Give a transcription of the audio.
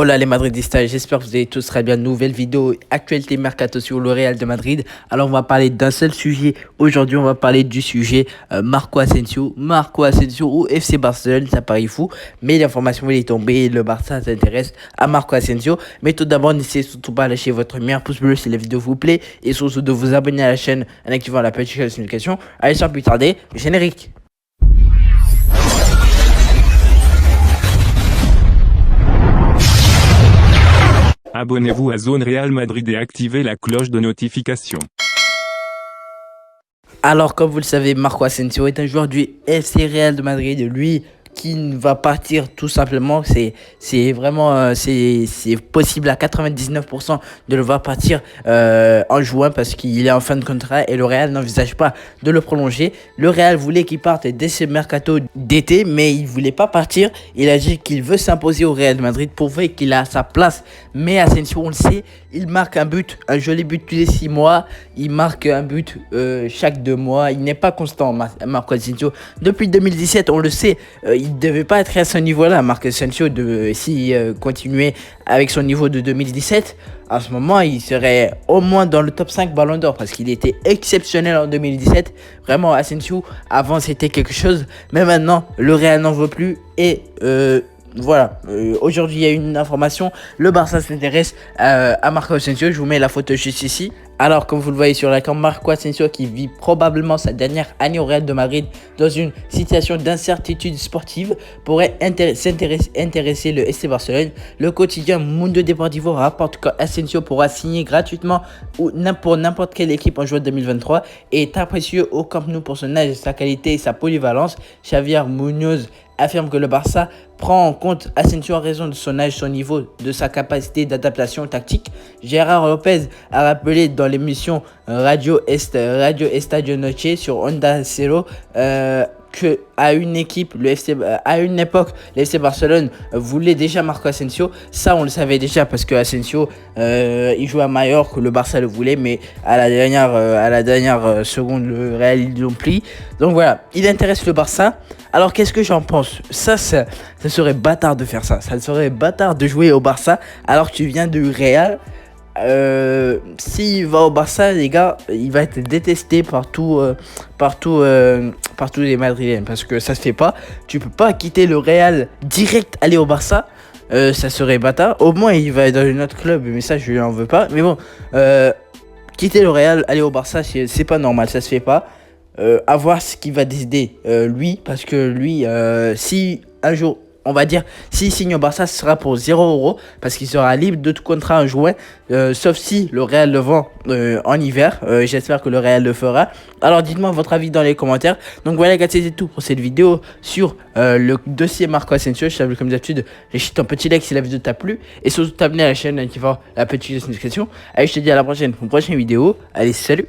Hola les Madridistas, j'espère que vous allez tous très bien. Nouvelle vidéo, actualité mercato sur le Real de Madrid. Alors on va parler d'un seul sujet. Aujourd'hui on va parler du sujet Marco Asensio ou FC Barcelone, ça paraît fou. Mais l'information est tombée, le Barça s'intéresse à Marco Asensio. Mais tout d'abord n'hésitez surtout pas à lâcher votre meilleur pouce bleu si la vidéo vous plaît. Et surtout de vous abonner à la chaîne en activant la petite notification. Allez sans plus tarder, générique. Abonnez-vous à Zone Real Madrid et activez la cloche de notification. Alors, comme vous le savez, Marco Asensio est un joueur du FC Real de Madrid. Lui qui va partir tout simplement, c'est vraiment c'est possible à 99% de le voir partir en juin parce qu'il est en fin de contrat et le Real n'envisage pas de le prolonger. Le Real voulait qu'il parte dès ce mercato d'été, mais il voulait pas partir. Il a dit qu'il veut s'imposer au Real de Madrid pour voir qu'il a sa place. Mais Asensio, on le sait, il marque un but, un joli but tous les 6 mois. Il marque un but chaque 2 mois. Il n'est pas constant, Marco Asensio. Depuis 2017, on le sait, il ne devait pas être à ce niveau-là, Marco Asensio, s'il continuait avec son niveau de 2017. À ce moment, il serait au moins dans le top 5 Ballon d'Or parce qu'il était exceptionnel en 2017. Vraiment, Asensio, avant, c'était quelque chose. Mais maintenant, le Real n'en veut plus et... voilà, aujourd'hui il y a une information, le Barça s'intéresse à Marco Asensio, je vous mets la photo juste ici. Alors comme vous le voyez sur l'écran, Marco Asensio qui vit probablement sa dernière année au Real de Madrid dans une situation d'incertitude sportive pourrait intéresser le FC Barcelone. Le quotidien Mundo Deportivo rapporte qu'Asensio pourra signer gratuitement pour n'importe quelle équipe en juin 2023 et est apprécié au Camp Nou pour son âge, sa qualité et sa polyvalence. Xavier Munoz affirme que le Barça prend en compte Asensio en raison de son âge, son niveau, de sa capacité d'adaptation tactique. Gérard Lopez a rappelé dans l'émission Radio Estadio Noche sur Onda Cero que à une époque, le FC Barcelone voulait déjà Marco Asensio. Ça, on le savait déjà parce que Asensio, il jouait à Mallorca, le Barça le voulait, mais à la dernière seconde, le Real ils l'ont pris. Donc voilà, il intéresse le Barça. Alors qu'est-ce que j'en pense? Ça serait bâtard de faire ça. Ça serait bâtard de jouer au Barça alors que tu viens du Real. S'il va au Barça, les gars, il va être détesté par tous les Madrilènes parce que ça se fait pas. Tu peux pas quitter le Real direct aller au Barça. Ça serait bâtard. Au moins il va être dans un autre club, mais ça je lui en veux pas. Mais bon, quitter le Real, aller au Barça, c'est pas normal, ça se fait pas. À voir ce qu'il va décider lui, parce que lui, si un jour, on va dire, s'il signe au Barça, ce sera pour 0 €, parce qu'il sera libre de tout contrat en juin, sauf si le Real le vend en hiver. J'espère que le Real le fera. Alors dites-moi votre avis dans les commentaires. Donc voilà les gars, c'était tout pour cette vidéo sur le dossier Marco Asensio. Je t'invite comme d'habitude, lâche ton petit like si la vidéo t'a plu, et surtout t'abonner à la chaîne en activant la petite notification. Allez, je te dis à la prochaine pour une prochaine vidéo. Allez, salut.